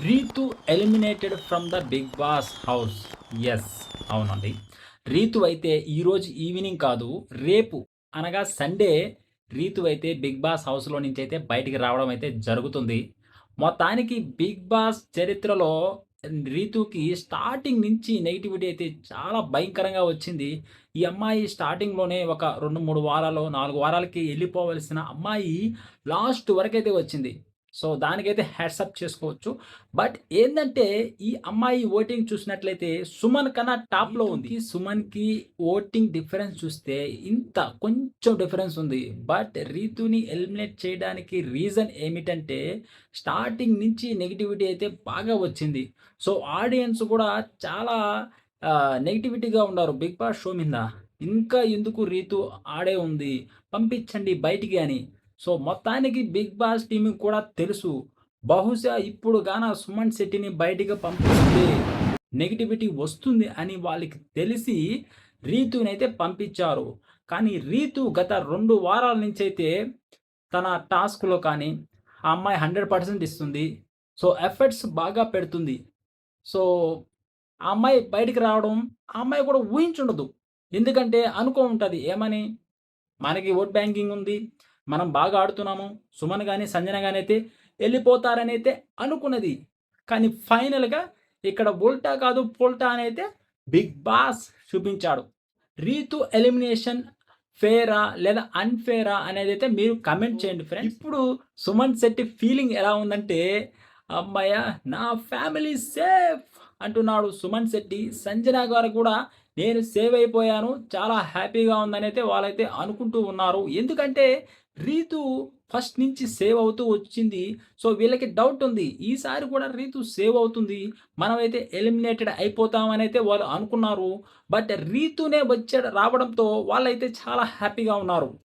Ritu eliminated from the Bigg Boss house. Yes. అవునండి. రీతు అయితే ఈరోజు ఈవినింగ్ కాదు, రేపు అనగా సండే రీతు అయితే బిగ్ బాస్ హౌస్‌లో నుంచైతే బయటికి రావడం అయితే జరుగుతుంది. మొత్తానికి బిగ్ బాస్ చరిత్రలో రీతుకి స్టార్టింగ్ నుంచి నెగటివిటీ అయితే చాలా భయంకరంగా వచ్చింది. ఈ అమ్మాయి స్టార్టింగ్‌లోనే ఒక 2, 3 వారాలో, 4 వారాలకి ఎళ్ళిపోవలసిన అమ్మాయి లాస్ట్ వరకైతే వచ్చింది. సో, దానికైతే హ్యాట్స్ ఆఫ్ చేసుకోవచ్చు. బట్ ఏందంటే, ఈ అమ్మాయి ఓటింగ్ చూసినట్లయితే సుమన్ కన్నా టాప్‌లో ఉంది. సుమన్‌కి ఓటింగ్ డిఫరెన్స్ చూస్తే ఇంత కొంచెం డిఫరెన్స్ ఉంది. బట్ రీతుని ఎలిమినేట్ చేయడానికి రీజన్ ఏమిటంటే, స్టార్టింగ్ నుంచి నెగటివిటీ అయితే బాగా వచ్చింది. సో, ఆడియన్స్ కూడా చాలా నెగటివిటీగా ఉన్నారు బిగ్ బాస్ షో మీద. ఇంకా ఎందుకు రీతు ఆడే ఉంది, పంపించండి బయటికి అని. సో, మొత్తానికి బిగ్ బాస్ టీమ్‌కి కూడా తెలుసు. బహుశా ఇప్పుడు గాన సుమన్ శెట్టిని బయటికి పంపిస్తే నెగటివిటీ వస్తుంది అని వాళ్ళకి తెలిసి రీతునైతే పంపించారు. కానీ రీతు గత 2 వారాల నుంచైతే తన టాస్క్‌లో కానీ, ఆ అమ్మాయి 100% ఇస్తుంది. సో, ఎఫర్ట్స్ బాగా పెడుతుంది. సో, ఆ అమ్మాయి బయటికి రావడం, ఆ అమ్మాయి కూడా ఊహించుండదు. ఎందుకంటే అనుకోనుంటది ఏమని? మనకి ఓట్ బ్యాంకింగ్ ఉంది. మనం బాగా ఆడుతున్నాము. సుమన్ గాని, సంజన గాని అయితే ఎళ్ళిపోతారనైతే అనుకున్నది. కానీ ఫైనల్‌గా ఇక్కడ ఉల్టా కాదు పుల్టా అనైతే బిగ్ బాస్ చూపించాడు. రీతు ఎలిమినేషన్ ఫెయిరా? లేదా అన్‌ఫెయిరా? అనేదైతే మీరు కామెంట్ చేయండి ఫ్రెండ్స్. ఇప్పుడు సుమన్ శెట్టి ఫీలింగ్ ఎలా ఉందంటే, హమ్మయ్య! నా ఫ్యామిలీ సేఫ్ అంటున్నాడు సుమన్ శెట్టి. సంజన గారు కూడా నేను సేవ్ అయిపోయాను. చాలా హ్యాపీగా ఉందనైతే వాళ్ళైతే అనుకుంటూ ఉన్నారు. ఎందుకంటే రీతు ఫస్ట్ నుంచి సేవ్ అవుతూ వచ్చింది. సో, వీళ్ళకి డౌట్ ఉంది. ఈసారి కూడా రీతు సేవ్ అవుతుంది. మనమైతే ఎలిమినేటెడ్ అయిపోతామనైతే వాళ్ళు అనుకున్నారు. బట్ రీతునే రావడంతో వాళ్ళైతే చాలా హ్యాపీగా ఉన్నారు.